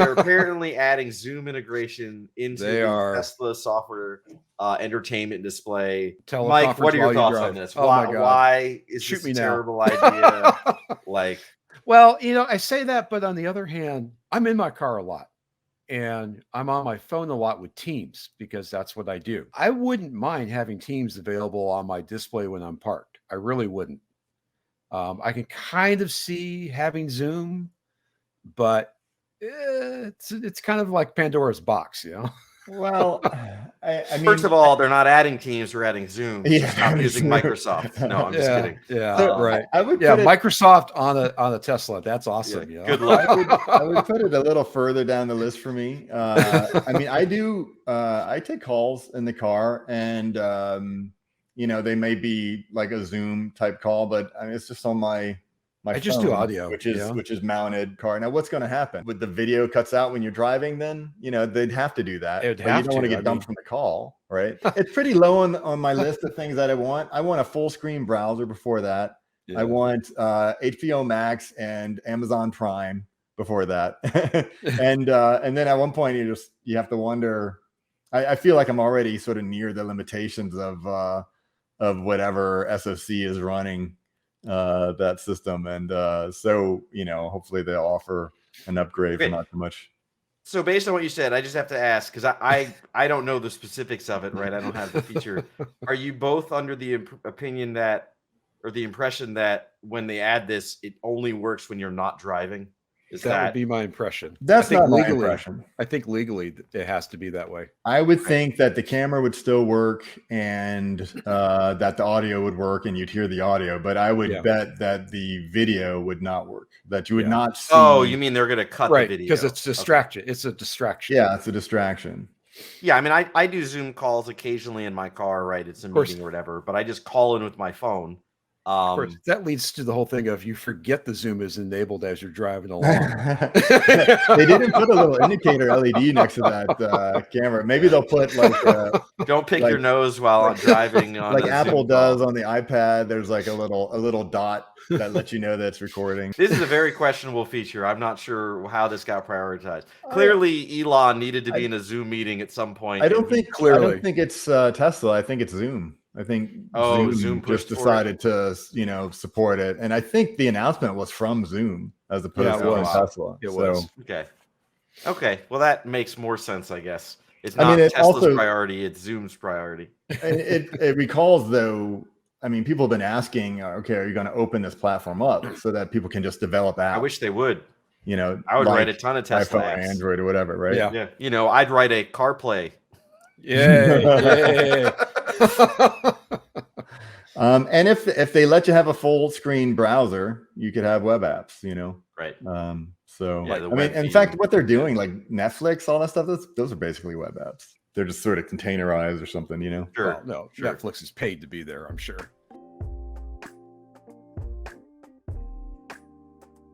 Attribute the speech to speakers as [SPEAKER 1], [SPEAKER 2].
[SPEAKER 1] they're apparently adding Zoom integration into
[SPEAKER 2] They
[SPEAKER 1] the
[SPEAKER 2] are.
[SPEAKER 1] Tesla software entertainment display.
[SPEAKER 2] Teleconference
[SPEAKER 1] Mike, what are your
[SPEAKER 2] while you
[SPEAKER 1] thoughts
[SPEAKER 2] drive.
[SPEAKER 1] on this?
[SPEAKER 2] Oh my God.
[SPEAKER 1] Why is
[SPEAKER 2] Shoot
[SPEAKER 1] this
[SPEAKER 2] me
[SPEAKER 1] a
[SPEAKER 2] now.
[SPEAKER 1] terrible idea? Like,
[SPEAKER 2] well, I say that, but on the other hand, I'm in my car a lot. And I'm on my phone a lot with Teams because that's what I do. I wouldn't mind having Teams available on my display when I'm parked. I really wouldn't. I can kind of see having Zoom, but it's kind of like Pandora's box,
[SPEAKER 3] Well, I mean,
[SPEAKER 1] first of all, they're not adding Teams; they're adding Zoom. So
[SPEAKER 3] Yeah,
[SPEAKER 1] stop using
[SPEAKER 3] Zoom.
[SPEAKER 1] Microsoft. No, I'm just kidding.
[SPEAKER 2] Yeah, right.
[SPEAKER 3] I would
[SPEAKER 2] Yeah,
[SPEAKER 3] put it,
[SPEAKER 2] Microsoft on a Tesla. That's awesome.
[SPEAKER 1] Yeah,
[SPEAKER 2] You know?
[SPEAKER 1] good luck.
[SPEAKER 3] I would put it a little further down the list for me. I mean, I take calls in the car, and they may be like a Zoom type call, but I mean, it's just on my
[SPEAKER 2] I just do
[SPEAKER 3] phone,
[SPEAKER 2] audio,
[SPEAKER 3] which is mounted car. Now, what's going to happen with the video cuts out when you're driving? Then they'd have to do that.
[SPEAKER 2] They'd
[SPEAKER 3] But
[SPEAKER 2] have
[SPEAKER 3] you don't want
[SPEAKER 2] to,
[SPEAKER 3] to get dumped from the call, right? It's pretty low on my list of things that I want. I want a full screen browser before that.
[SPEAKER 2] Yeah.
[SPEAKER 3] I want HBO Max and Amazon Prime before that, and then at one point you have to wonder. I feel like I'm already sort of near the limitations of whatever SoC is running that system, and so hopefully they'll offer an upgrade for not too much.
[SPEAKER 1] So based on what you said, I just have to ask, because I don't know the specifics of it, right? I don't have the feature. Are you both under the opinion that, or the impression that when they add this, it only works when you're not driving?
[SPEAKER 2] That would be my impression.
[SPEAKER 3] That's not my impression.
[SPEAKER 2] I think legally it has to be that way.
[SPEAKER 3] I would think that the camera would still work, and that the audio would work, and you'd hear the audio. But I would bet that the video would not work. That you would not see.
[SPEAKER 1] Oh, you mean they're going to cut the video?
[SPEAKER 2] Because it's distraction. Okay. It's a distraction.
[SPEAKER 3] Yeah, it's a distraction.
[SPEAKER 1] Yeah, I mean, I do Zoom calls occasionally in my car, right? It's a meeting or whatever, but I just call in with my phone.
[SPEAKER 2] Of course, that leads to the whole thing of you forget the Zoom is enabled as you're driving along.
[SPEAKER 3] They didn't put a little indicator LED next to that camera. Maybe they'll put like
[SPEAKER 1] don't pick your nose while I'm driving on
[SPEAKER 3] like Apple does on the iPad. There's like a little dot that lets you know that it's recording.
[SPEAKER 1] This is a very questionable feature. I'm not sure how this got prioritized. Clearly, Elon needed to be in a Zoom meeting at some point.
[SPEAKER 3] I don't think it's Tesla. I think it's Zoom. I think Zoom just decided to support it, and I think the announcement was from Zoom as opposed to Tesla.
[SPEAKER 2] It was
[SPEAKER 1] okay. Well, that makes more sense, I guess. It's not Tesla's priority; it's Zoom's priority.
[SPEAKER 3] It recalls, though. I mean, people have been asking, okay, are you going to open this platform up so that people can just develop apps?
[SPEAKER 1] I wish they would.
[SPEAKER 3] I
[SPEAKER 1] would write a ton of Tesla apps.
[SPEAKER 3] Android or whatever, right?
[SPEAKER 1] Yeah. I'd write a CarPlay.
[SPEAKER 2] Yay.
[SPEAKER 3] And if they let you have a full screen browser, you could have web apps,
[SPEAKER 1] Right.
[SPEAKER 3] So I mean, in fact, what they're doing, like Netflix, all that stuff, those are basically web apps. They're just sort of containerized or something,
[SPEAKER 2] Sure. Well, no, sure. Netflix is paid to be there, I'm sure.